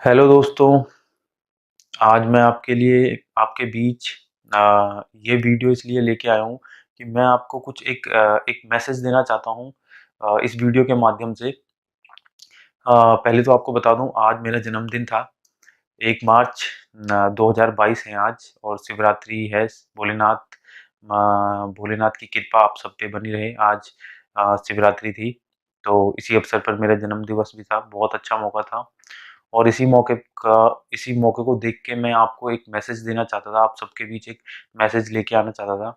Hello दोस्तों, आज मैं आपके लिए आपके बीच ये वीडियो इसलिए लेके आया हूँ कि मैं आपको कुछ एक मैसेज देना चाहता हूँ इस वीडियो के माध्यम से। पहले तो आपको बता दूँ आज मेरा जन्मदिन था। 1 मार्च 2022 है आज और शिवरात्रि है। भोलेनाथ की कृपा आप सब पे बनी रहे। आज शिवरात्रि थी, तो इसी अवसर पर मेरा जन्म दिवस भी था। बहुत अच्छा मौका था और इसी मौके को देख के मैं आपको एक मैसेज देना चाहता था, आप सबके बीच एक मैसेज लेके आना चाहता था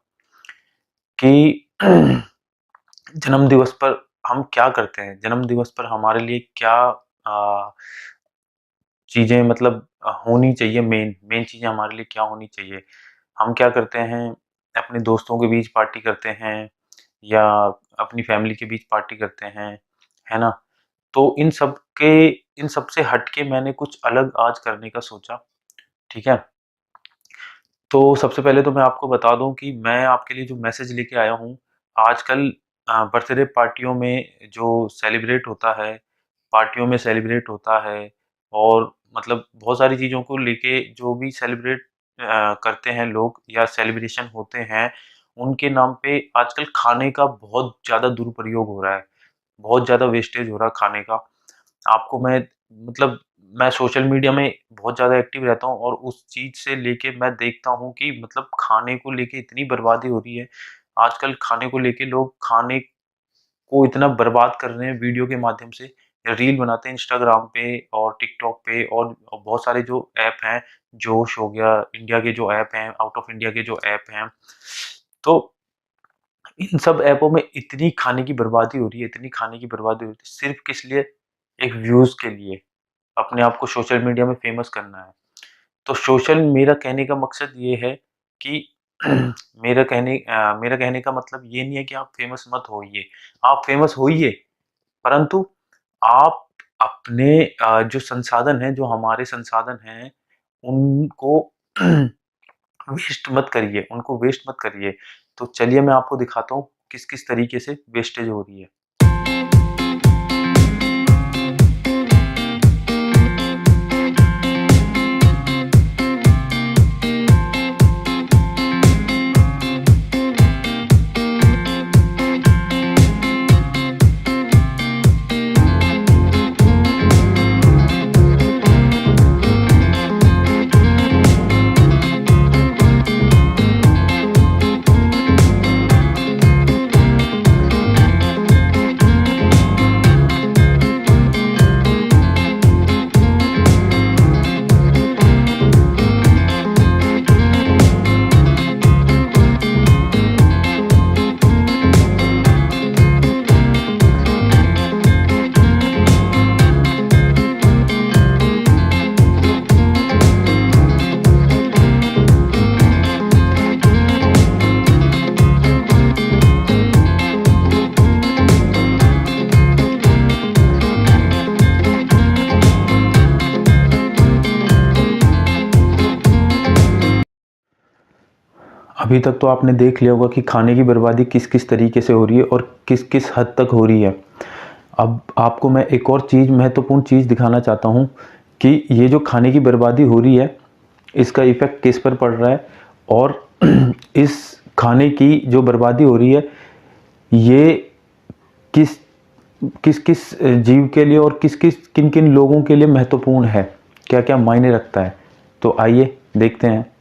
कि जन्म दिवस पर हम क्या करते हैं? जन्म दिवस पर हमारे लिए क्या चीज़ें मतलब होनी चाहिए, मेन चीज़ें हमारे लिए क्या होनी चाहिए? हम क्या करते हैं? अपने दोस्तों के बीच पार्टी करते हैं या अपनी फैमिली के बीच पार्टी करते हैं, है ना? तो इन सब से हट के मैंने कुछ अलग आज करने का सोचा, ठीक है? तो सबसे पहले तो मैं आपको बता दूँ कि मैं आपके लिए जो मैसेज लेके आया हूँ, आजकल बर्थडे पार्टियों में जो सेलिब्रेट होता है, पार्टियों में सेलिब्रेट होता है और मतलब बहुत सारी चीज़ों को लेके जो भी सेलिब्रेट करते हैं लोग या सेलिब्रेशन होते हैं, उनके नाम पे आजकल खाने का बहुत ज़्यादा दुरुपयोग हो रहा है। बहुत ज़्यादा वेस्टेज हो रहा है खाने का। आपको मतलब मैं सोशल मीडिया में बहुत ज़्यादा एक्टिव रहता हूँ और उस चीज़ से लेके मैं देखता हूँ कि मतलब खाने को लेके इतनी बर्बादी हो रही है। आजकल खाने को लेके लोग खाने को इतना बर्बाद कर रहे हैं वीडियो के माध्यम से। रील बनाते हैं इंस्टाग्राम पे और टिकटॉक पे और बहुत सारे जो ऐप हैं, जोश हो गया, इंडिया के जो ऐप हैं, आउट ऑफ इंडिया के जो ऐप हैं। तो इन सब ऐपों में इतनी खाने की बर्बादी हो रही है, इतनी खाने की बर्बादी हो रही है, सिर्फ़ किस लिए? एक व्यूज़ के लिए। अपने आप को सोशल मीडिया में फ़ेमस करना है। तो मेरा कहने का मकसद ये है कि मेरा कहने का मतलब ये नहीं है कि आप फ़ेमस मत होइए। आप फ़ेमस होइए, परंतु आप अपने जो संसाधन हैं, जो हमारे संसाधन हैं, उनको वेस्ट मत करिए। तो चलिए मैं आपको दिखाता हूँ किस-किस तरीके से वेस्टेज हो रही है। अभी तक तो आपने देख लिया होगा कि खाने की बर्बादी किस-किस तरीके से हो रही है और किस-किस हद तक हो रही है। अब आपको मैं एक और महत्वपूर्ण चीज़ दिखाना चाहता हूँ कि ये जो खाने की बर्बादी हो रही है, इसका इफ़ेक्ट किस पर पड़ रहा है और इस खाने की जो बर्बादी हो रही है, ये किस किस-किस जीव के लिए और किन-किन लोगों के लिए महत्वपूर्ण है, क्या-क्या मायने रखता है। तो आइए देखते हैं।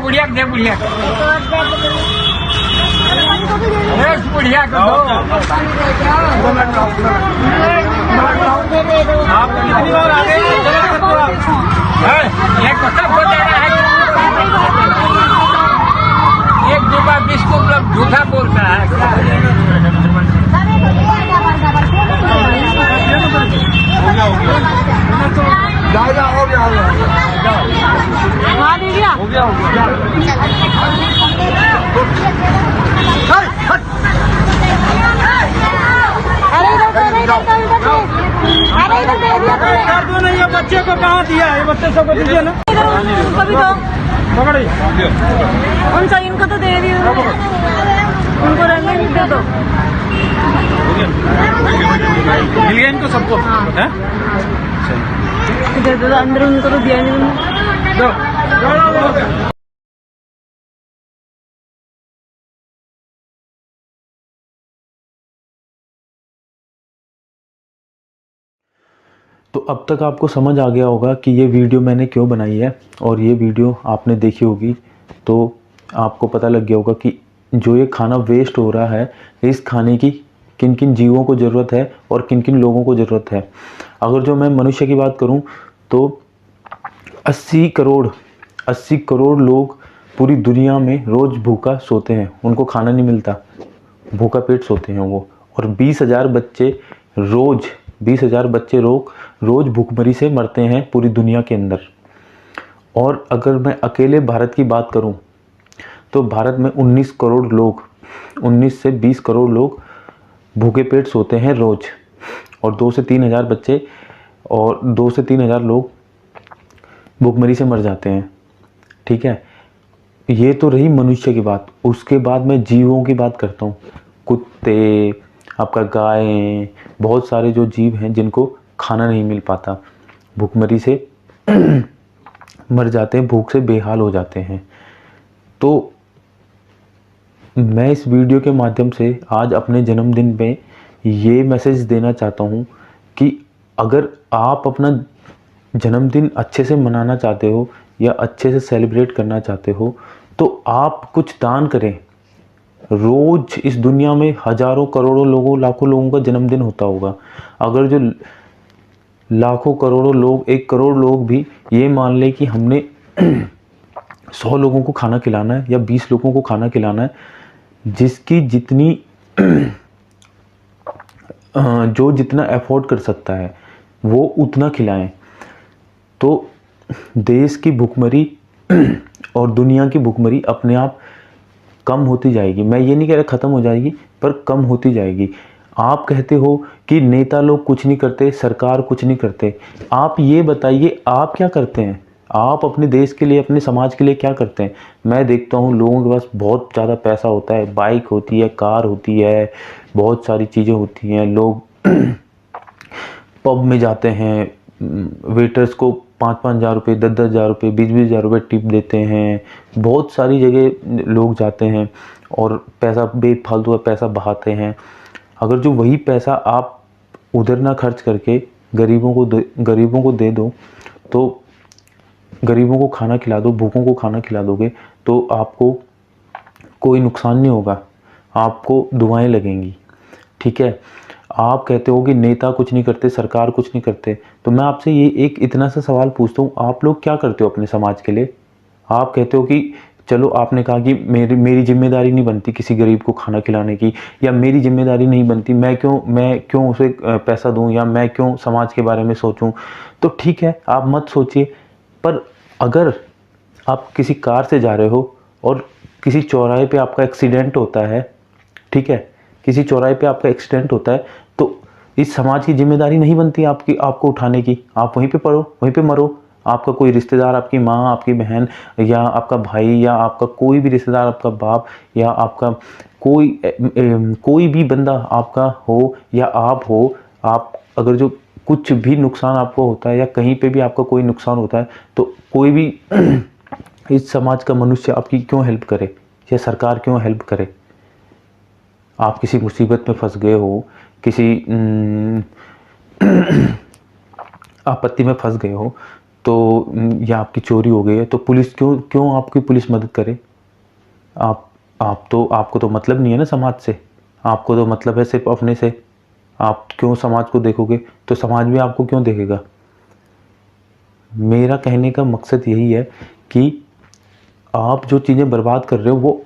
बुढ़िया दे बुढ़िया बुढ़िया को दो आप कितनी बार आ गए एक सबको दे रहा है एक डिब्बा बिस्कुट लोग झूठा बोलता है हो गया बच्चे को कहाँ दिया है बच्चे सबको दीजिए ना कभी तो पकड़िए उनका इनको तो दे दिए उनको रहने नहीं दे दो मिल गया इनको सबको दे दो अंदर उनको तो दिया नहीं दो तो अब तक आपको समझ आ गया होगा कि ये वीडियो मैंने क्यों बनाई है और ये वीडियो आपने देखी होगी तो आपको पता लग गया होगा कि जो ये खाना वेस्ट हो रहा है इस खाने की किन किन जीवों को ज़रूरत है और किन किन लोगों को ज़रूरत है। अगर जो मैं मनुष्य की बात करूं तो 80 करोड़ लोग पूरी दुनिया में रोज़ भूखा सोते हैं, उनको खाना नहीं मिलता, भूखा पेट सोते हैं वो। और 20,000 बच्चे रोज़ भूखमरी से मरते हैं पूरी दुनिया के अंदर। और अगर मैं अकेले भारत की बात करूं तो भारत में 19 से 20 करोड़ लोग भूखे पेट सोते हैं रोज़, और 2 से 3 हज़ार बच्चे और 2 से 3 हज़ार लोग भूखमरी से मर जाते हैं। ठीक है, ये तो रही मनुष्य की बात। उसके बाद मैं जीवों की बात करता हूँ। कुत्ते, आपका गाय, बहुत सारे जो जीव हैं जिनको खाना नहीं मिल पाता, भूखमरी से मर जाते हैं, भूख से बेहाल हो जाते हैं। तो मैं इस वीडियो के माध्यम से आज अपने जन्मदिन पे ये मैसेज देना चाहता हूँ कि अगर आप अपना जन्मदिन अच्छे से मनाना चाहते हो या अच्छे से सेलिब्रेट करना चाहते हो तो आप कुछ दान करें। रोज़ इस दुनिया में हज़ारों करोड़ों लोगों, लाखों लोगों का जन्मदिन होता होगा। अगर जो लाखों करोड़ों लोग, 1 करोड़ लोग भी ये मान ले कि हमने 100 लोगों को खाना खिलाना है या 20 लोगों को खाना खिलाना है, जिसकी जितनी जो जितना अफोर्ड कर सकता है वो उतना खिलाएं, तो देश की भूखमरी और दुनिया की भूखमरी अपने आप कम होती जाएगी। मैं ये नहीं कह रहा ख़त्म हो जाएगी, पर कम होती जाएगी। आप कहते हो कि नेता लोग कुछ नहीं करते, सरकार कुछ नहीं करते। आप ये बताइए आप क्या करते हैं? आप अपने देश के लिए, अपने समाज के लिए क्या करते हैं? मैं देखता हूँ लोगों के पास बहुत ज़्यादा पैसा होता है, बाइक होती है, कार होती है, बहुत सारी चीज़ें होती हैं। लोग पब में जाते हैं, वेटर्स को 5-5 हज़ार रुपये, 10-10 हज़ार रुपये, 20-20 हज़ार रुपये टिप देते हैं। बहुत सारी जगह लोग जाते हैं और पैसा बेफालतू का पैसा बहाते हैं। अगर जो वही पैसा आप उधर ना खर्च करके गरीबों को दे दो, तो गरीबों को खाना खिला दो, भूखों को खाना खिला दोगे, तो आपको कोई नुकसान नहीं होगा, आपको दुआएं लगेंगी। ठीक है। आप कहते हो कि नेता कुछ नहीं करते, सरकार कुछ नहीं करते, तो मैं आपसे ये एक इतना सा सवाल पूछता हूँ, आप लोग क्या करते हो अपने समाज के लिए? आप कहते हो कि चलो, आपने कहा कि मेरी जिम्मेदारी नहीं बनती किसी गरीब को खाना खिलाने की, या मेरी जिम्मेदारी नहीं बनती, मैं क्यों उसे पैसा दूं, या मैं क्यों समाज के बारे में सोचूं। तो ठीक है, आप मत सोचिए। पर अगर आप किसी कार से जा रहे हो और किसी चौराहे पे आपका एक्सीडेंट होता है, ठीक है, किसी चौराहे पे आपका एक्सीडेंट होता है, तो इस समाज की जिम्मेदारी नहीं बनती आपको उठाने की। आप वहीं पे पड़ो, वहीं पे मरो। आपका कोई रिश्तेदार, आपकी माँ, आपकी बहन, या आपका भाई, या आपका कोई भी रिश्तेदार, आपका बाप, या आपका कोई भी बंदा आपका हो या आप हो, आप अगर जो कुछ भी नुकसान आपको होता है, या कहीं पे भी आपका कोई नुकसान होता है, तो कोई भी इस समाज का मनुष्य आपकी क्यों हेल्प करे, या सरकार क्यों हेल्प करे? आप किसी मुसीबत में फंस गए हो, किसी आपत्ति में फंस गए हो, तो या आपकी चोरी हो गई है, तो पुलिस क्यों आपकी पुलिस मदद करे? आपको तो मतलब नहीं है ना समाज से, आपको तो मतलब है सिर्फ अपने से। आप क्यों समाज को देखोगे? तो समाज भी आपको क्यों देखेगा? मेरा कहने का मकसद यही है कि आप जो चीज़ें बर्बाद कर रहे हो, वो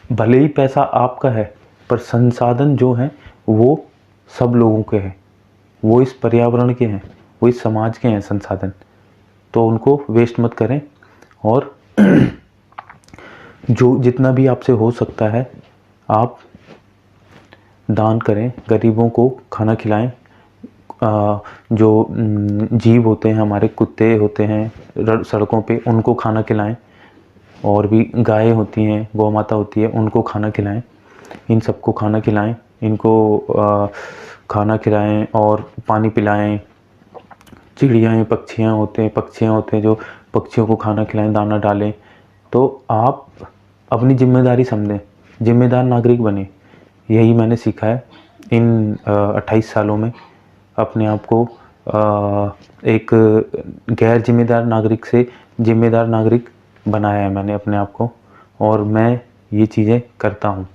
भले ही पैसा आपका है, पर संसाधन जो हैं वो सब लोगों के हैं, वो इस पर्यावरण के हैं, वो इस समाज के हैं संसाधन। तो उनको वेस्ट मत करें, और जो जितना भी आपसे हो सकता है आप दान करें, गरीबों को खाना खिलाएं। जो जीव होते हैं, हमारे कुत्ते होते हैं सड़कों पे, उनको खाना खिलाएं, और भी गायें होती हैं, गौ माता होती है, उनको खाना खिलाएं। इन सबको खाना खिलाएं, इनको खाना खिलाएं और पानी पिलाएं। चिड़ियाँ, पक्षियाँ होते हैं जो पक्षियों को खाना खिलाएं, दाना डालें। तो आप अपनी जिम्मेदारी समझें, जिम्मेदार नागरिक बने। यही मैंने सीखा है इन 28 सालों में। अपने आप को एक गैर जिम्मेदार नागरिक से जिम्मेदार नागरिक बनाया है मैंने अपने आप को, और मैं ये चीज़ें करता हूँ।